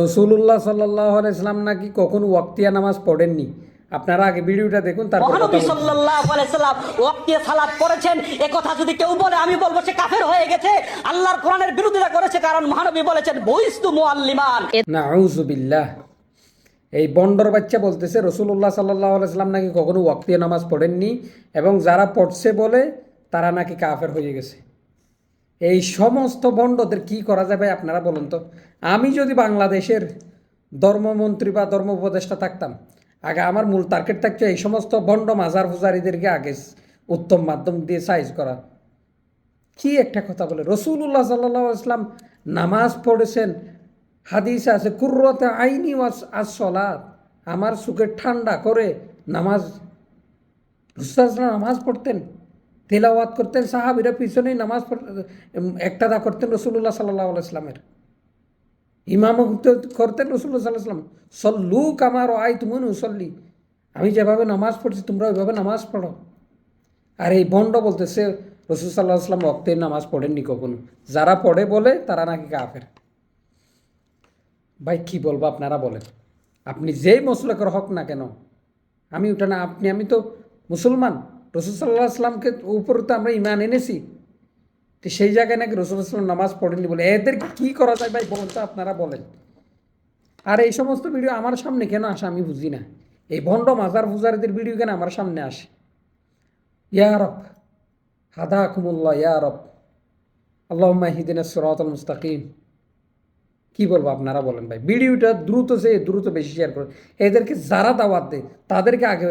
রসুল্লাহ সাল্লাল্লাহু আলাইহি সাল্লাম নাকি কখনো ওয়াক্তিয়া নামাজ পড়েননি। আপনারা আগে ভিডিওটা দেখুন, তারপর কথা মহানবী বলুন। সাল্লাল্লাহু আলাইহি সাল্লাম ওয়াক্তিয়া সালাত পড়েছেন, এ কথা যদি কেউ বলে আমি বলবো সে কাফের হয়ে গেছে, আল্লাহর কোরআনের বিরোধিতা করেছে। কারণ মহানবী বলেছেন বইস্তু মুআল্লিমান। নাউযু বিল্লাহ। এই বন্ডর বাচ্চা বলতেছে রসুল্লাহ সাল্লাল্লাহু আলাইহি সাল্লাম নাকি কখনো ওয়াক্তিয়া নামাজ পড়েননি এবং যারা পড়ছে বলে তারা নাকি কাফের হয়ে গেছে। এই সমস্ত বন্ডদের কি করা যাবে আপনারা বলুন তো। আমি যদি বাংলাদেশের ধর্মমন্ত্রী বা ধর্ম উপদেষ্টা থাকতাম, আগে আমার মূল টার্গেট থাকছে এই সমস্ত বন্ড মাজার পূজারীদেরকে আগে উত্তম মাধ্যম দিয়ে সাইজ করা। কি একটা কথা বলে, রসুল্লাহ সাল্লাল্লাহু আলাইহি সাল্লাম নামাজ পড়েছেন, হাদিসে আছে কুররাতে আইনি আস সলাত, আমার সুখে ঠান্ডা করে নামাজ। রসুল্লাহ নামাজ পড়তেন, তেলাওয়াত করতেন, সাহাবীরা পিছনেই নামাজ একটাদা করতেন রসুল্লাহ সাল্লাল্লাহু আলাইহি সাল্লামের, ইমামতি করতেন রসুল্লাহ সাল্লাল্লাহু আলাইহি সাল্লাম। সল্লু কামা রাআইতুমুনি উসাল্লি, আমি যেভাবে নামাজ পড়ছি তোমরা ওইভাবে নামাজ পড়ো। আর এই বন্ড বলতেছে রসুল সাল্লাল্লাহু আলাইহি সাল্লাম ওয়াক্তে নামাজ পড়েননি কখনো, যারা পড়ে বলে তারা নাকি কাফের। ভাই কি বলবো আপনারা বলেন, আপনি যেই মুসলকের হক না কেন, আমি ওটা না, আমি তো মুসলমান, রসুল সাল্লাল্লাহু আলাইহি সাল্লামকে উপর তো আমরা ইমান এনেছি, তো সেই জায়গায় নাকি রসুল সাল্লাম নামাজ পড়েননি বলে এদের কি করা যায় ভাই বলুন তো, আপনারা বলেন। আর এই সমস্ত ভিডিও আমার সামনে কেন আসে আমি বুঝি না, এই ভণ্ড মাজার পূজারীদের ভিডিও কেন আমার সামনে আসে। ইয়া রব হাদাকুমুল্লাহ, ইয়া রব আল্লাহুম্মা ইহদিনাস সিরাতাল মুস্তাকিম। কি বলবো আপনারা বলেন ভাই, ভিডিওটা দ্রুত বেশি শেয়ার করুন। এদেরকে যারা দাওয়াত দেয় তাদেরকে আগে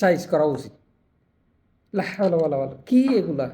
সাইজ করা উচিত। লা হাওলা ওয়ালা কি এগুলা।